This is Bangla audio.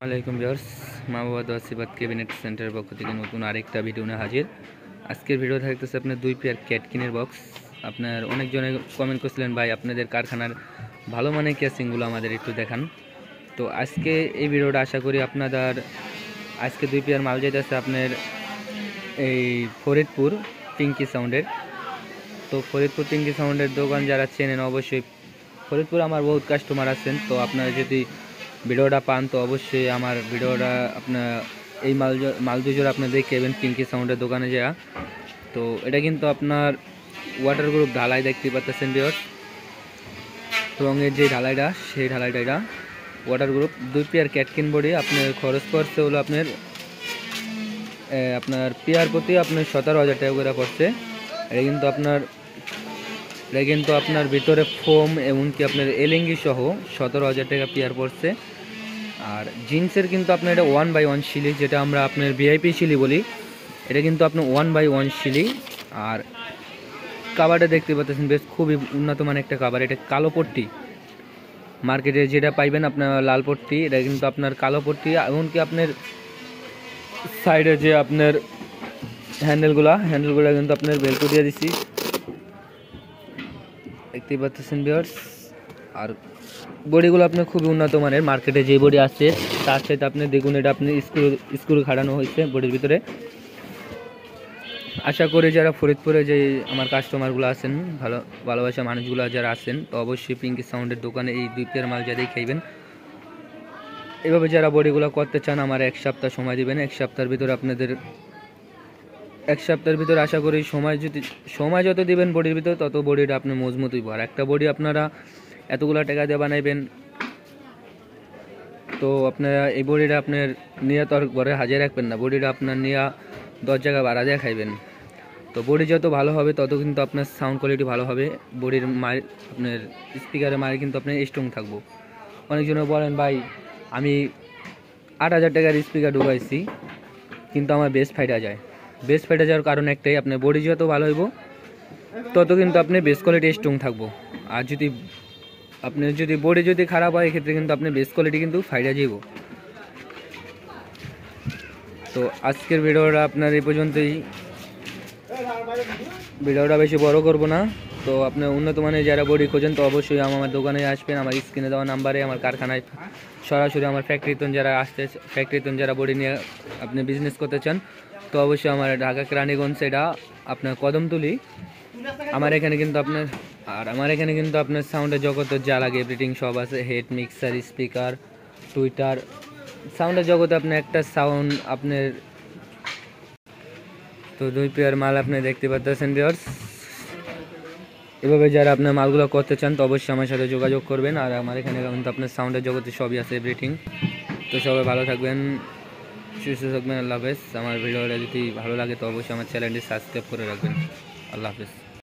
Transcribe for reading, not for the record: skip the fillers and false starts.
আলাইকুম ভিউয়ার্স, মা বাবা দোয়া সিবাত ক্যাবিনেট সেন্টারের পক্ষ থেকে নতুন আরেকটা ভিডিও নিয়ে হাজির। আজকের ভিডিও থাকতেছে আপনার 2 পেয়ার ক্যাটকিনের বক্স। আপনার অনেকজনে কমেন্ট করছিলেন, ভাই আপনাদের কারখানার ভালো মানের ক্যাসিংগুলো আমাদের একটু দেখান। তো আজকে এই ভিডিওটা আশা করি আপনাদের আজকে 2 পেয়ার মাল যাইতেছে আপনার এই ফরিদপুর পিঙ্কি সাউন্ডের। তো ফরিদপুর পিঙ্কি সাউন্ডের দোকান যারা চেনেন অবশ্যই, ফরিদপুর আমার বহুত কাস্টমার আছেন। তো আপনারা যদি ভিডিওটা পান তো অবশ্যই আমার ভিডিওটা আপনার এই মাল দুজোড়া আপনি দেখবেন পিঙ্কি সাউন্ডের দোকানে যাওয়া। তো এটা কিন্তু আপনার ওয়াটার গ্রুপ ঢালাই দেখতে পাচ্ছেন ভিউয়ার্স, রঙের যে ঢালাইটা সেই ঢালাইটা এটা ওয়াটার গ্রুপ। 2 পেয়ার ক্যাটকিন বডি আপনার খরচ পড়ছে হলো আপনার পেয়ার প্রতি আপনার 17,000 টাকা করে পড়ছে। এটা কিন্তু আপনার ভিতরে ফোম এমনকি আপনার এলিঙ্গি সহ 17,000 টাকা পেয়ার পড়ছে। আর জিন্সের কিন্তু আপনার এটা 1/1 শিলি, যেটা আমরা আপনার ভিআইপি শিলি বলি, এটা কিন্তু আপনার 1/1 শিলি। আর কাভারটা দেখতে পাচ্ছেন বেশ খুবই উন্নত মানের একটা কাভার। এটা কালো পট্টি, মার্কেটে যেটা পাইবেন আপনার লাল পট্টি, এটা কিন্তু আপনার কালো পট্টি। এমনকি আপনার সাইডে যে আপনার হ্যান্ডেলগুলো কিন্তু আপনার বেলকো দিয়ে দিচ্ছি, দেখতে পাচ্ছেন ভিউয়ার্স। আর বডিগুলো আপনার খুবই উন্নত মানের, মার্কেটে যে বডি আছে তার সাথে আপনি দেখুন এটা আপনি স্ক্রু খাটানো হয়েছে বডির ভিতরে। আশা করি যারা ফরিদপুরে যে আমার কাস্টমারগুলো আছেন, ভালোবাসা মানুষগুলো যারা আছেন, তো অবশ্যই পিঙ্কি সাউন্ডের দোকানে এই 2 পেয়ার মাল যাদেরই খাইবেন। এভাবে যারা বডিগুলো করতে চান আমার 1 সপ্তাহ সময় দিবেন। 1 সপ্তাহের ভিতরে আশা করি সময় যত দিবেন বডির ভিতরে তত বডিটা আপনি মজবুত হইব। আর একটা বডি আপনারা এতগুলো টাকা দিয়ে বানাইবেন, তো আপনারা এই বডিটা আপনার নিয়ে তো আর ঘরে হাজির রাখবেন না, বডিটা আপনার নিয়ে 10 জায়গা ভাড়া দিয়ে খাইবেন। তো বডি যত ভালো হবে তত কিন্তু আপনার সাউন্ড কোয়ালিটি ভালো হবে, বডির মার আপনার স্পিকারের মারে কিন্তু আপনার স্ট্রং থাকবো। অনেকজনে বলেন, ভাই আমি 8,000 টাকার স্পিকার ঢুকাইছি কিন্তু আমার বেস ফাইটা যাওয়ার কারণ একটাই, আপনার বডি যত ভালো হইব তত কিন্তু আপনি বেস কোয়ালিটি স্ট্রং থাকবো। আর আপনার যদি বডি খারাপ হয় এক্ষেত্রে কিন্তু আপনার বেস কোয়ালিটি কিন্তু ফাইটা যাইব। তো আজকের ভিডিওটা আপনার এই পর্যন্তই, ভিডিওটা বেশি বড় করব না। তো আপনার উন্নত মানের যারা বডি খোঁজেন তো অবশ্যই আমার দোকানে আসবেন, আমার স্ক্রিনে দেওয়া নাম্বারে, আমার কারখানায় সরাসরি আমার ফ্যাক্টরিতে যারা বডি নিয়ে আপনি বিজনেস করতে চান তো অবশ্যই আমার ঢাকা কেরানীগঞ্জ, এটা আপনার কদমতলি। আমার এখানে কিন্তু আপনার সাউন্ডের জগতের যা লাগে এভরিথিং সব আছে, হেড, মিক্সার, স্পিকার, টুইটার, সাউন্ডের জগতে আপনার একটা সাউন্ড আপনার। তো 2 পেয়ার মাল আপনি দেখতে পাচ্ছেন ভিউয়ার্স। এভাবে যারা আপনার মালগুলো করতে চান তো অবশ্যই আমার সাথে যোগাযোগ করবেন। আর আমার এখানে কিন্তু আপনার সাউন্ডের জগতে সবই আছে এভরিথিং। তো সবাই ভালো থাকবেন, সুস্থ থাকবেন। আল্লাহ হাফেজ। আমার ভিডিওটা যদি ভালো লাগে তো অবশ্যই আমার চ্যানেলটি সাবস্ক্রাইব করে রাখবেন। আল্লাহ হাফেজ।